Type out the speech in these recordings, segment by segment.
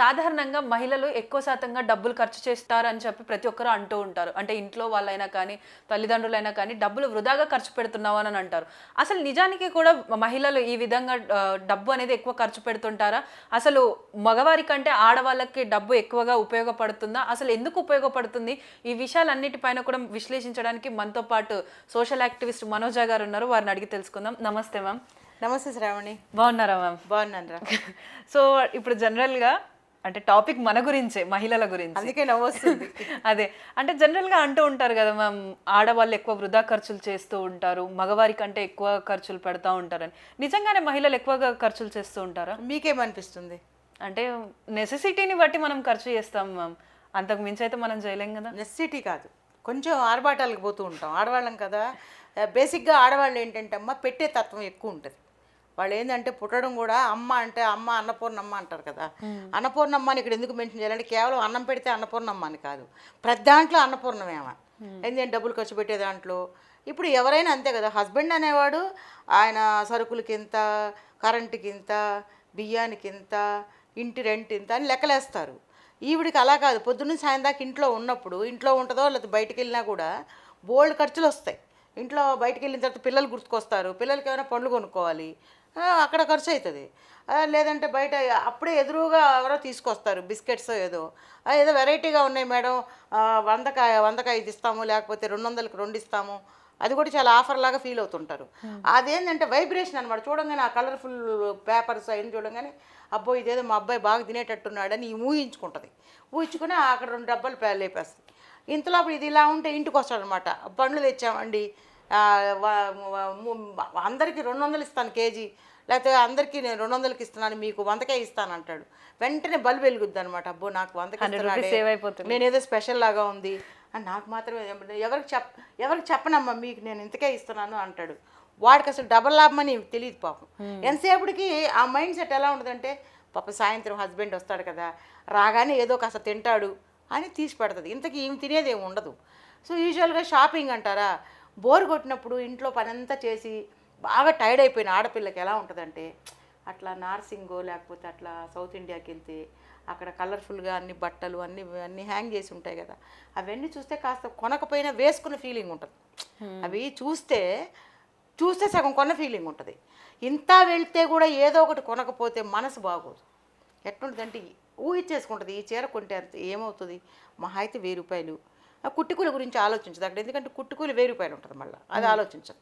సాధారణంగా మహిళలు ఎక్కువ శాతంగా డబ్బులు ఖర్చు చేస్తారని చెప్పి ప్రతి ఒక్కరు అంటూ ఉంటారు. అంటే ఇంట్లో వాళ్ళైనా కానీ, తల్లిదండ్రులైనా కానీ డబ్బులు వృధాగా ఖర్చు పెడుతున్నావు అని అంటారు. అసలు నిజానికి కూడా మహిళలు ఈ విధంగా డబ్బు అనేది ఎక్కువ ఖర్చు పెడుతుంటారా? అసలు మగవారి కంటే ఆడవాళ్ళకి డబ్బు ఎక్కువగా ఉపయోగపడుతుందా? అసలు ఎందుకు ఉపయోగపడుతుంది? ఈ విషయాలన్నిటిపైన కూడా విశ్లేషించడానికి మనతో పాటు సోషల్ యాక్టివిస్ట్ మనోజ గారు ఉన్నారు. వారిని అడిగి తెలుసుకుందాం. నమస్తే మ్యామ్. నమస్తే శ్రావణి. బాగున్నారా మ్యామ్? బాగున్నాను రా. సో ఇప్పుడు జనరల్గా అంటే టాపిక్ మన గురించే, మహిళల గురించి. అందుకే నవ్వొస్తుంది. అదే అంటే జనరల్గా అంటూ ఉంటారు కదా మ్యామ్, ఆడవాళ్ళు ఎక్కువ వృధా ఖర్చులు చేస్తూ ఉంటారు, మగవారి కంటే ఎక్కువ ఖర్చులు పెడతా ఉంటారని. నిజంగానే మహిళలు ఎక్కువగా ఖర్చులు చేస్తూ ఉంటారా? మీకేమనిపిస్తుంది? అంటే నెసెసిటీని బట్టి మనం ఖర్చు చేస్తాం మ్యామ్, అంతకు మించి అయితే మనం చేయలేం కదా. నెసెసిటీ కాదు, కొంచెం ఆర్భాటాలకు పోతూ ఉంటాం, ఆడవాళ్ళం కదా. బేసిక్గా ఆడవాళ్ళు ఏంటంటే అమ్మ పెట్టే తత్వం ఎక్కువ ఉంటుంది. వాళ్ళు ఏంటంటే పుట్టడం కూడా అమ్మ అంటే అమ్మ అన్నపూర్ణమ్మ అంటారు కదా. అన్నపూర్ణమ్మ అని ఇక్కడ ఎందుకు మెన్షన్ చేయాలంటే కేవలం అన్నం పెడితే అన్నపూర్ణమ్మ అని కాదు, ప్రతి దాంట్లో అన్నపూర్ణమేమో. ఎందుకంటే డబ్బులు ఖర్చు పెట్టే దాంట్లో ఇప్పుడు ఎవరైనా అంతే కదా. హస్బెండ్ అనేవాడు ఆయన సరుకులకి ఇంత, కరెంటుకి ఇంత, బియ్యానికి ఇంత, ఇంటి రెంట్ ఇంత అని లెక్కలేస్తారు. ఈవిడికి అలా కాదు. పొద్దున్న సాయం దాకా ఇంట్లో ఉన్నప్పుడు, ఇంట్లో ఉంటుందో లేకపోతే బయటికి వెళ్ళినా కూడా బోల్డ్ ఖర్చులు వస్తాయి. ఇంట్లో బయటికి వెళ్ళిన తర్వాత పిల్లలు గుర్తుకొస్తారు, పిల్లలకి ఏమైనా పండ్లు కొనుక్కోవాలి, అక్కడ ఖర్చు అవుతుంది. లేదంటే బయట అప్పుడే ఎదురుగా ఎవరో తీసుకొస్తారు బిస్కెట్స్, ఏదో ఏదో వెరైటీగా ఉన్నాయి మేడం, 100కి 5 ఇస్తాము, లేకపోతే 200కి 2 ఇస్తాము, అది కూడా చాలా ఆఫర్ లాగా ఫీల్ అవుతుంటారు. అదేంటంటే వైబ్రేషన్ అనమాట. చూడంగానే ఆ కలర్ఫుల్ పేపర్స్ అయిన చూడంగానే అబ్బో ఇదేదో మా అబ్బాయి బాగా తినేటట్టున్నాడని ఊహించుకుంటుంది. ఊహించుకుని అక్కడ 2 డబ్బాలు లేపేస్తుంది. ఇంతలో ఇది ఇలా ఉంటే ఇంటికి వస్తాడనమాట, పండ్లు తెచ్చామండి, అందరికీ 200 ఇస్తాను కేజీ, లేకపోతే అందరికీ నేను 200కి ఇస్తున్నాను, మీకు 100కే ఇస్తాను అంటాడు. వెంటనే బల్బు వెలుగుద్ది అనమాట. అబ్బో నాకు 100కి ఇస్తున్నాడే, నేనేదో స్పెషల్ లాగా ఉంది అని నాకు మాత్రమే, ఎవరికి చెప్పనమ్మా మీకు నేను ఇంతకే ఇస్తున్నాను అంటాడు. వాడికి అసలు డబల్ లాభం అని తెలియదు పాపం. ఎంతసేపటికి ఆ మైండ్ సెట్ ఎలా ఉంటుందంటే పాప సాయంత్రం హస్బెండ్ వస్తాడు కదా, రాగానే ఏదో కాస్త తింటాడు అని తీసి పెడుతుంది. ఇంతకీ ఏమి తినేది ఏమి ఉండదు. సో యూజువల్గా షాపింగ్ అంటారా, బోర్ కొట్టినప్పుడు ఇంట్లో పని అంతా చేసి బాగా టైర్డ్ అయిపోయిన ఆడపిల్లకి ఎలా ఉంటుందంటే, అట్లా నార్సింగో లేకపోతే అట్లా సౌత్ ఇండియాకి వెళ్తే అక్కడ కలర్ఫుల్గా అన్ని బట్టలు అన్నీ హ్యాంగ్ చేసి ఉంటాయి కదా, అవన్నీ చూస్తే కాస్త కొనకపోయినా వేసుకున్న ఫీలింగ్ ఉంటుంది. అవి చూస్తే సగం కొన్న ఫీలింగ్ ఉంటుంది. ఇంత వెళ్తే కూడా ఏదో ఒకటి కొనకపోతే మనసు బాగోదు. ఎట్లుంటుందంటే ఊహించేసుకుంటుంది, ఈ చీర కొంటే అంత ఏమవుతుంది, మహా అయితే 1000 రూపాయలు. ఆ కుట్టుకూల గురించి ఆలోచించదు అక్కడ, ఎందుకంటే కుట్టుకూలి 1000 రూపాయలు ఉంటుంది, మళ్ళీ అది ఆలోచించదు.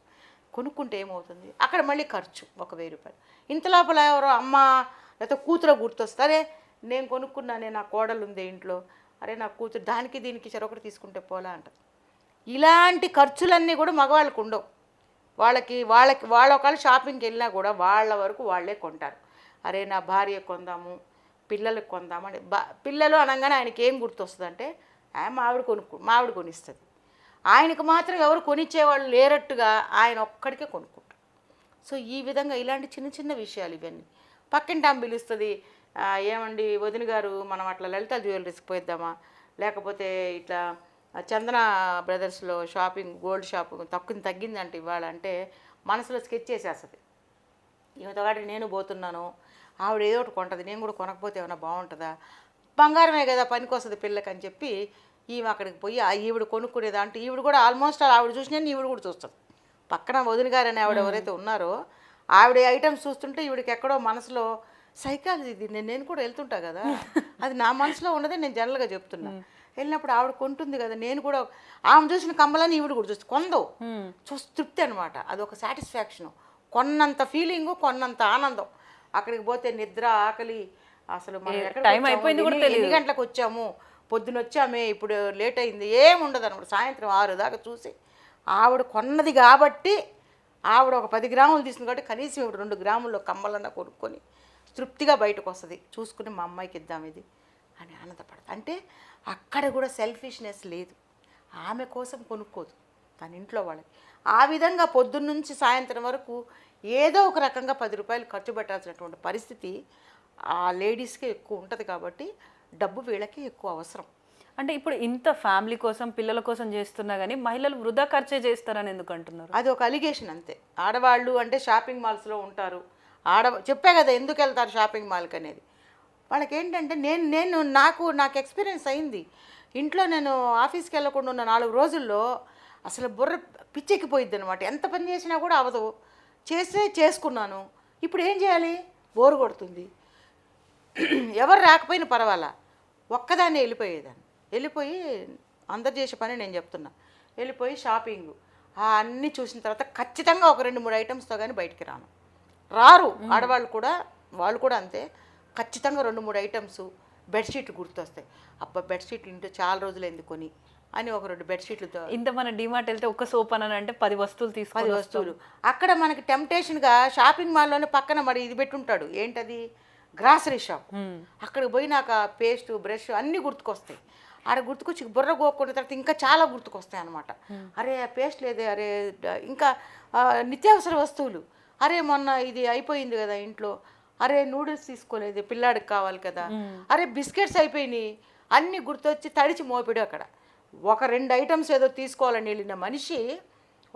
కొనుక్కుంటే ఏమవుతుంది, అక్కడ మళ్ళీ ఖర్చు ఒక 1000 రూపాయలు. ఇంత లోపల ఎవరో అమ్మ లేకపోతే కూతురు గుర్తొస్తారే, నేను కొనుక్కున్నానే, నా కోడలు ఉంది ఇంట్లో, అరే నా కూతురు దానికి దీనికి చెరొకటి తీసుకుంటే పోలా అంటది. ఇలాంటి ఖర్చులన్నీ కూడా మగవాళ్ళకు ఉండవు. వాళ్ళ ఒకళ్ళు షాపింగ్కి వెళ్ళినా కూడా వాళ్ళ వరకు వాళ్ళే కొంటారు. అరే నా భార్య కొందాము, పిల్లలకు కొందామని. పిల్లలు అనగానే ఆయనకి ఏం గుర్తొస్తుందంటే మావిడి కొనిస్తుంది. ఆయనకు మాత్రం ఎవరు కొనిచ్చేవాళ్ళు లేరట్టుగా ఆయన ఒక్కడికే కొనుక్కుంటారు. సో ఈ విధంగా ఇలాంటి చిన్న చిన్న విషయాలు ఇవన్నీ. పక్కింటి ఆమె పిలుస్తుంది, ఏమండి వదిన గారు మనం అట్లా లలిత జ్యువెలరీస్కి పోయిద్దామా, లేకపోతే ఇట్లా చందన బ్రదర్స్లో షాపింగ్ గోల్డ్ షాప్ తగ్గిందంటే ఇవాళ అంటే మనసులో స్కెచ్ చేసేస్తుంది. ఈమెతో కాడికి నేను పోతున్నాను, ఆవిడ ఏదో ఒకటి కొంటుంది, నేను కూడా కొనకపోతే ఏమైనా బాగుంటుందా, బంగారమే కదా పనికి వస్తుంది పిల్లకి అని చెప్పి ఈమె అక్కడికి పోయి ఈవిడ కొనుక్కునేది. అంటే ఈవిడ కూడా ఆల్మోస్ట్ ఆవిడ చూసినా ఈవిడ కూడా చూస్తుంది. పక్కన వదిన గారు అని ఆవిడ ఎవరైతే ఉన్నారో ఆవిడ ఐటమ్స్ చూస్తుంటే ఈవిడికి ఎక్కడో మనసులో సైకాలజీ ఇది, నేను కూడా వెళ్తుంటా కదా, అది నా మనసులో ఉన్నదే నేను జనరల్గా చెప్తున్నా. వెళ్ళినప్పుడు ఆవిడ కొంటుంది కదా, నేను కూడా ఆమె చూసిన కమ్మలని ఈవిడ కూడా చూస్తుంది, కొందో చూసి తృప్తి అనమాట. అది ఒక సాటిస్ఫాక్షను, కొన్నంత ఫీలింగు, కొన్నంత ఆనందం. అక్కడికి పోతే నిద్ర, ఆకలి, అసలు మనం ఎన్ని గంటలకు వచ్చాము, పొద్దున వచ్చామే, ఇప్పుడు లేట్ అయింది, ఏముండదు అనమాట. సాయంత్రం 6 దాకా చూసి ఆవిడ కొన్నది కాబట్టి, ఆవిడ ఒక 10 గ్రాములు తీసుకుంది కాబట్టి కనీసం ఇప్పుడు 2 గ్రాముల్లో కమ్మలన్నా కొనుక్కొని తృప్తిగా బయటకు వస్తుంది. చూసుకుని మా అమ్మాయికి ఇద్దాం ఇది అని ఆనందపడదు. అంటే అక్కడ కూడా సెల్ఫిష్నెస్ లేదు, ఆమె కోసం కొనుక్కోదు, తన ఇంట్లో వాళ్ళకి. ఆ విధంగా పొద్దున్నుంచి సాయంత్రం వరకు ఏదో ఒక రకంగా 10 రూపాయలు ఖర్చు పెట్టాల్సినటువంటి పరిస్థితి ఆ లేడీస్కే ఎక్కువ ఉంటుంది. కాబట్టి డబ్బు వీళ్ళకి ఎక్కువ అవసరం. అంటే ఇప్పుడు ఇంత ఫ్యామిలీ కోసం, పిల్లల కోసం చేస్తున్నా కానీ మహిళలు వృధా ఖర్చే చేస్తారని ఎందుకు అంటున్నారు? అది ఒక అలిగేషన్ అంతే. ఆడవాళ్ళు అంటే షాపింగ్ మాల్స్లో ఉంటారు, చెప్పే కదా ఎందుకు వెళ్తారు షాపింగ్ మాల్కి అనేది. వాళ్ళకి ఏంటంటే నాకు ఎక్స్పీరియన్స్ అయింది. ఇంట్లో నేను ఆఫీస్కి వెళ్ళకుండా ఉన్న 4 రోజుల్లో అసలు బుర్ర పిచ్చెక్కిపోయిద్ది అనమాట. ఎంత పని చేసినా కూడా అవ్వదు. చేసుకున్నాను. ఇప్పుడు ఏం చేయాలి? బోరు కొడుతుంది. ఎవరు రాకపోయినా పర్వాలా, ఒక్కదాన్ని వెళ్ళిపోయి అందరు చేసే పని నేను చెప్తున్నా. వెళ్ళిపోయి షాపింగ్ అన్నీ చూసిన తర్వాత ఖచ్చితంగా ఒక 2-3 ఐటమ్స్తో కానీ బయటికి రారు. ఆడవాళ్ళు కూడా, వాళ్ళు కూడా అంతే. ఖచ్చితంగా 2-3 ఐటమ్స్ బెడ్షీట్లు గుర్తొస్తాయి. అబ్బా బెడ్షీట్లు ఇంట్లో చాలా రోజులు ఎందుకొని అని ఒక 2 బెడ్షీట్లతో. ఇంత మన డిమార్ట్ వెళ్తే ఒక సోప్ అని అంటే 10 వస్తువులు 10 వస్తువులు. అక్కడ మనకి టెంప్టేషన్గా షాపింగ్ మాల్లోనే పక్కన మరి ఇది పెట్టుంటాడు, ఏంటది, గ్రాసరీ షాప్. అక్కడికి పోయి నాకు ఆ పేస్ట్, బ్రష్ అన్నీ గుర్తుకొస్తాయి. ఆడ గుర్తుకొచ్చి బుర్ర గోక్కున్న తర్వాత ఇంకా చాలా గుర్తుకొస్తాయి అనమాట. అరే పేస్ట్ లేదే, అరే ఇంకా నిత్యావసర వస్తువులు, అరే మొన్న ఇది అయిపోయింది కదా ఇంట్లో, అరే నూడిల్స్ తీసుకోలేదు పిల్లాడికి కావాలి కదా, అరే బిస్కెట్స్ అయిపోయినాయి, అన్నీ గుర్తొచ్చి తడిచి మోపిడు. అక్కడ ఒక 2 ఐటమ్స్ ఏదో తీసుకోవాలని వెళ్ళిన మనిషి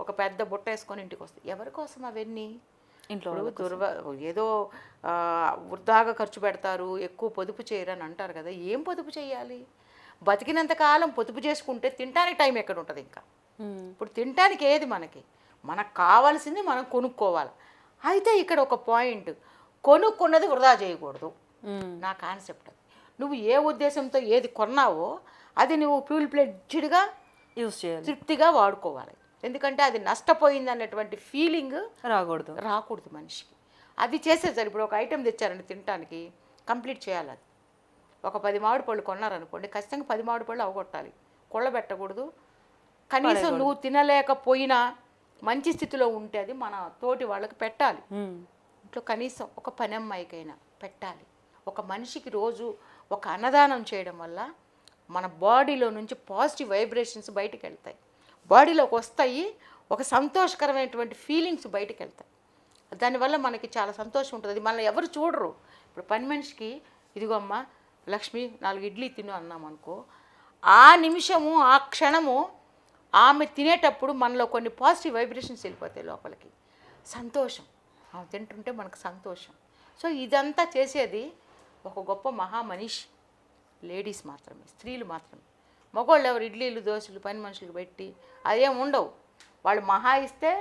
ఒక పెద్ద బుట్ట వేసుకొని ఇంటికి వస్తాయి. ఎవరి కోసం అవన్నీ? ఇంట్లో ఏదో వృధాగా ఖర్చు పెడతారు, ఎక్కువ పొదుపు చేయరని అంటారు కదా. ఏం పొదుపు చేయాలి? బతికినంత కాలం పొదుపు చేసుకుంటే తినడానికి టైం ఎక్కడ ఉంటుంది ఇంకా? ఇప్పుడు తినడానికి ఏది మనకు కావాల్సింది మనం కొనుక్కోవాలి. అయితే ఇక్కడ ఒక పాయింట్, కొనుక్కున్నది వృధా చేయకూడదు. నా కాన్సెప్ట్ అది. నువ్వు ఏ ఉద్దేశంతో ఏది కొన్నావో అది నువ్వు ప్యూల్-ఫ్లెడ్జ్డ్గా యూజ్ చేయాలి, తృప్తిగా వాడుకోవాలి. ఎందుకంటే అది నష్టపోయింది అన్నటువంటి ఫీలింగ్ రాకూడదు మనిషికి. అది చేసేసారు. ఇప్పుడు ఒక ఐటెం తెచ్చారండి తినడానికి, కంప్లీట్ చేయాలి. అది ఒక 10 మామిడి పళ్ళు కొన్నారనుకోండి, ఖచ్చితంగా 10 మామిడి పళ్ళు అవగొట్టాలి, కొళ్ళబెట్టకూడదు. కనీసం నువ్వు తినలేకపోయినా మంచి స్థితిలో ఉంటే అది మన తోటి వాళ్ళకి పెట్టాలి. ఇంట్లో కనీసం ఒక పని అమ్మాయికైనా పెట్టాలి. ఒక మనిషికి రోజు ఒక అన్నదానం చేయడం వల్ల మన బాడీలో నుంచి పాజిటివ్ వైబ్రేషన్స్ బయటికి వెళ్తాయి, బాడీలోకి వస్తాయి, ఒక సంతోషకరమైనటువంటి ఫీలింగ్స్ బయటికి వెళ్తాయి. దానివల్ల మనకి చాలా సంతోషం ఉంటుంది. అది మనల్ని ఎవరు చూడరు. ఇప్పుడు పని మనిషికి ఇదిగో అమ్మ లక్ష్మి 4 ఇడ్లీ తిను అన్నాం అనుకో, ఆ నిమిషము ఆ క్షణము ఆమె తినేటప్పుడు మనలో కొన్ని పాజిటివ్ వైబ్రేషన్స్ వెళ్ళిపోతాయి లోపలికి. సంతోషం, ఆమె తింటుంటే మనకు సంతోషం. సో ఇదంతా చేసేది ఒక గొప్ప మహామనిషి, లేడీస్ మాత్రమే, స్త్రీలు మాత్రమే. మగవాళ్ళు ఎవరు ఇడ్లీలు దోశలు పని మనుషులకు పెట్టి అదేం ఉండవు. వాళ్ళు మహా ఇస్తే,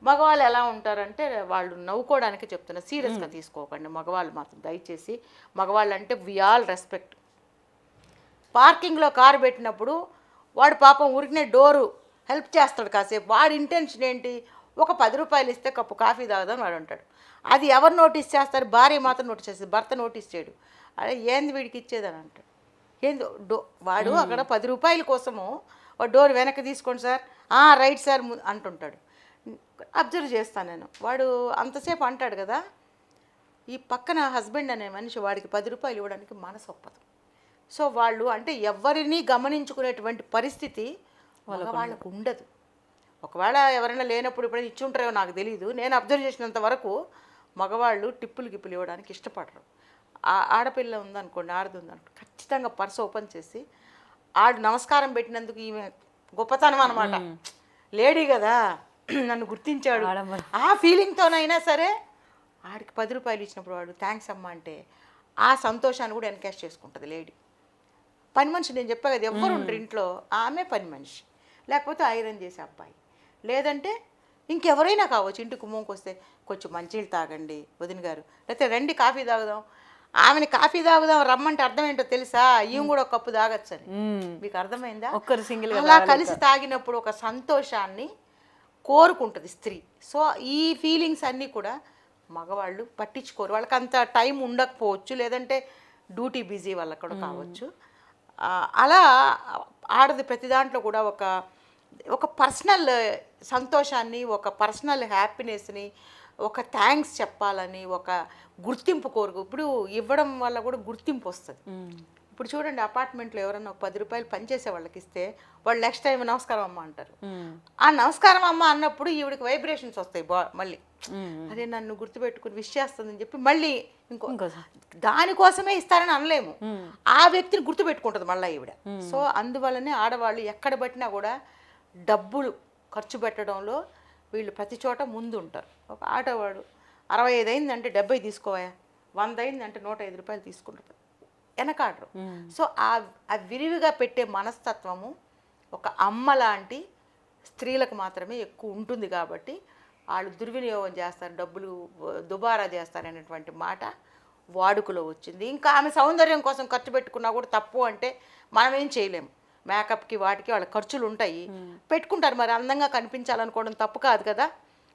మగవాళ్ళు ఎలా ఉంటారంటే వాళ్ళు నవ్వుకోవడానికి చెప్తున్నా, సీరియస్గా తీసుకోకండి. మగవాళ్ళు మాత్రం దయచేసి, మగవాళ్ళు అంటే వి ఆల్ రెస్పెక్ట్. పార్కింగ్లో కారు పెట్టినప్పుడు వాడు పాపం ఊరికినే డోరు హెల్ప్ చేస్తాడు కాసేపు. వాడి ఇంటెన్షన్ ఏంటి? ఒక 10 రూపాయలు ఇస్తే కప్పు కాఫీ తాగుదాం వాడు అంటాడు. అది ఎవరు నోటీస్ చేస్తారు? భార్య మాత్రం నోటీస్ చేస్తుంది, భర్త నోటీస్ చేయడు. అదే ఏంది వీడికి ఇచ్చేదని అంటాడు. ఏంది వాడు అక్కడ 10 రూపాయల కోసము డోర్ వెనక్కి తీసుకోండి సార్, రైట్ సార్ అంటుంటాడు. అబ్జర్వ్ చేస్తాను నేను. వాడు అంతసేపు అంటాడు కదా, ఈ పక్కన హస్బెండ్ అనే మనిషి వాడికి 10 రూపాయలు ఇవ్వడానికి మనసు ఒప్పదు. సో వాళ్ళు అంటే ఎవరిని గమనించుకునేటువంటి పరిస్థితి వాళ్ళకు ఉండదు. ఒకవేళ ఎవరైనా లేనప్పుడు ఇప్పుడైనా ఇచ్చి ఉంటారో నాకు తెలియదు. నేను అబ్జర్వ్ చేసినంత వరకు మగవాళ్ళు టిప్పులు గిప్పులు ఇవ్వడానికి ఇష్టపడరు. ఆడపిల్ల ఉందనుకోండి, ఆడది ఉందనుకోండి, ఖచ్చితంగా పర్స్ ఓపెన్ చేసి ఆడు నమస్కారం పెట్టినందుకు ఈమె గొప్పతనం అనమాట. లేడీ కదా, నన్ను గుర్తించాడు, ఆ ఫీలింగ్తోనైనా సరే ఆడికి 10 రూపాయలు ఇచ్చినప్పుడు వాడు థ్యాంక్స్ అమ్మ అంటే ఆ సంతోషాన్ని కూడా ఎన్కాష్ చేసుకుంటుంది లేడీ. పని మనిషి నేను చెప్పా కదా, ఎవ్వరు ఉండరు ఇంట్లో, ఆమె పని మనిషి, లేకపోతే ఐరన్ చేసే అబ్బాయి, లేదంటే ఇంకెవరైనా కావచ్చు. ఇంటికి కుమ్మకి వస్తే కొంచెం మంచినీళ్ళు తాగండి వదిన గారు, లేకపోతే రండి కాఫీ తాగుదాం. ఆమెని కాఫీ తాగుదాం రమ్మంటే అర్థం ఏంటో తెలుసా? ఈమె కూడా ఒక కప్పు తాగొచ్చని. మీకు అర్థమైందా? అలా కలిసి తాగినప్పుడు ఒక సంతోషాన్ని కోరుకుంటుంది స్త్రీ. సో ఈ ఫీలింగ్స్ అన్నీ కూడా మగవాళ్ళు పట్టించుకోరు. వాళ్ళకి అంత టైం ఉండకపోవచ్చు, లేదంటే డ్యూటీ బిజీ వాళ్ళకి కూడా కావచ్చు. అలా ఆడది ప్రతి దాంట్లో కూడా ఒక పర్సనల్ సంతోషాన్ని, ఒక పర్సనల్ హ్యాపీనెస్ని, ఒక థ్యాంక్స్ చెప్పాలని, ఒక గుర్తింపు కోరుకు. ఇప్పుడు ఇవ్వడం వల్ల కూడా గుర్తింపు వస్తుంది. ఇప్పుడు చూడండి, అపార్ట్మెంట్లో ఎవరన్నా ఒక 10 రూపాయలు పనిచేసే వాళ్ళకి ఇస్తే వాళ్ళు నెక్స్ట్ టైం నమస్కారం అమ్మ అంటారు. ఆ నమస్కారం అమ్మ అన్నప్పుడు ఈవిడికి వైబ్రేషన్స్ వస్తాయి మళ్ళీ, అదే నన్ను గుర్తుపెట్టుకుని విష్ చేస్తుందని చెప్పి మళ్ళీ ఇంకో దానికోసమే ఇస్తారని అనలేము, ఆ వ్యక్తిని గుర్తుపెట్టుకుంటుంది మళ్ళీ ఈవిడ. సో అందువల్లనే ఆడవాళ్ళు ఎక్కడ పట్టినా కూడా డబ్బులు ఖర్చు పెట్టడంలో వీళ్ళు ప్రతి చోట ముందు ఉంటారు. ఒక ఆటోవాడు 65 అయిందంటే 70 తీసుకోవా, 100 అయిందంటే 105 రూపాయలు తీసుకుంటారు, వెనకాడరు. సో ఆ విరివిగా పెట్టే మనస్తత్వము ఒక అమ్మ లాంటి స్త్రీలకు మాత్రమే ఎక్కువ ఉంటుంది కాబట్టి వాళ్ళు దుర్వినియోగం చేస్తారు, డబ్బులు దుబారా చేస్తారనేటువంటి మాట వాడుకలో వచ్చింది. ఇంకా ఆమె సౌందర్యం కోసం ఖర్చు పెట్టుకున్నా కూడా తప్పు అంటే మనం ఏం చేయలేము. మేకప్కి వాటికి వాళ్ళ ఖర్చులు ఉంటాయి, పెట్టుకుంటారు. మరి అందంగా కనిపించాలనుకోవడం తప్పు కాదు కదా.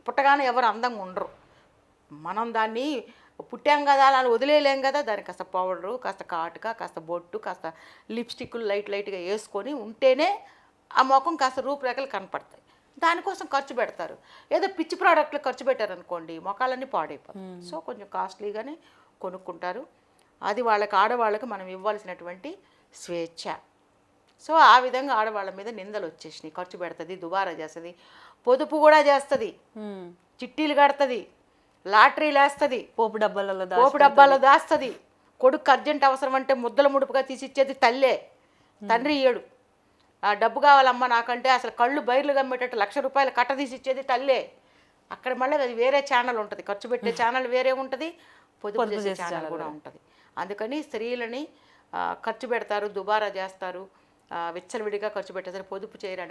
పుట్టగానే ఎవరు అందంగా ఉండరు. మనం దాన్ని పుట్టాం కదా అలా వదిలేయలేం కదా. దానికి కాస్త పౌడరు, కాస్త కాటుక, కాస్త బొట్టు, కాస్త లిప్స్టిక్లు లైట్గా వేసుకొని ఉంటేనే ఆ ముఖం కాస్త రూపురేఖలు కనపడతాయి. దానికోసం ఖర్చు పెడతారు. ఏదో పిచ్చి ప్రోడక్ట్లు ఖర్చు పెట్టారనుకోండి మొఖాలన్నీ పాడైపోతాయి. సో కొంచెం కాస్ట్లీగానే కొనుక్కుంటారు. అది వాళ్ళకి, ఆడవాళ్ళకి మనం ఇవ్వాల్సినటువంటి స్వేచ్ఛ. సో ఆ విధంగా ఆడవాళ్ళ మీద నిందలు వచ్చేసినాయి. ఖర్చు పెడుతుంది, దుబారా చేస్తుంది, పొదుపు కూడా చేస్తుంది, చిట్టీలు కడుతుంది, లాటరీలు వేస్తుంది, పోపు డబ్బాల్లో దాస్తుంది. కొడుకు అర్జెంట్ అవసరం అంటే ముద్దల ముడుపుగా తీసిచ్చేది తల్లే, తండ్రి ఇయ్యడు. ఆ డబ్బు కావాలమ్మా నాకంటే అసలు కళ్ళు బయర్లు గమ్మేటట్టు 1,00,000 రూపాయలు కట్ట తీసిచ్చేది తల్లే. అక్కడ మళ్ళీ అది వేరే ఛానల్ ఉంటుంది, ఖర్చు పెట్టే ఛానల్ వేరే ఉంటుంది, పొదుపు చేసే ఛానల్ కూడా ఉంటుంది. అందుకని స్త్రీలని ఖర్చు పెడతారు, దుబారా చేస్తారు, విచ్చలవిడిగా ఖర్చు పెట్టేసారు, పొదుపు చేయరు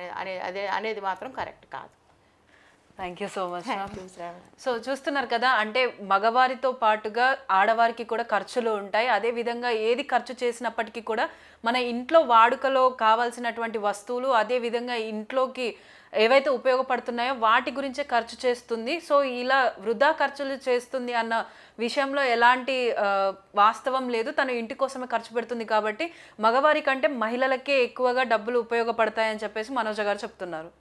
అనేది మాత్రం కరెక్ట్ కాదు. Thank you so much. So చూస్తున్నారు కదా, అంటే మగవారితో పాటుగా ఆడవారికి కూడా ఖర్చులు ఉంటాయి. అదే విధంగా ఏది ఖర్చు చేసినప్పటికీ కూడా మన ఇంట్లో వాడుకలో కావాల్సినటువంటి వస్తువులు, అదే విధంగా ఇంట్లోకి ఏవైతే ఉపయోగపడుతున్నాయో వాటి గురించే ఖర్చు చేస్తుంది. సో ఇలా వృధా ఖర్చులు చేస్తుంది అన్న విషయంలో ఎలాంటి వాస్తవం లేదు. తను ఇంటి కోసమే ఖర్చు పెడుతుంది కాబట్టి మగవారి కంటే మహిళలకే ఎక్కువగా డబ్బులు ఉపయోగపడతాయని చెప్పేసి మనోజ గారు చెప్తున్నారు.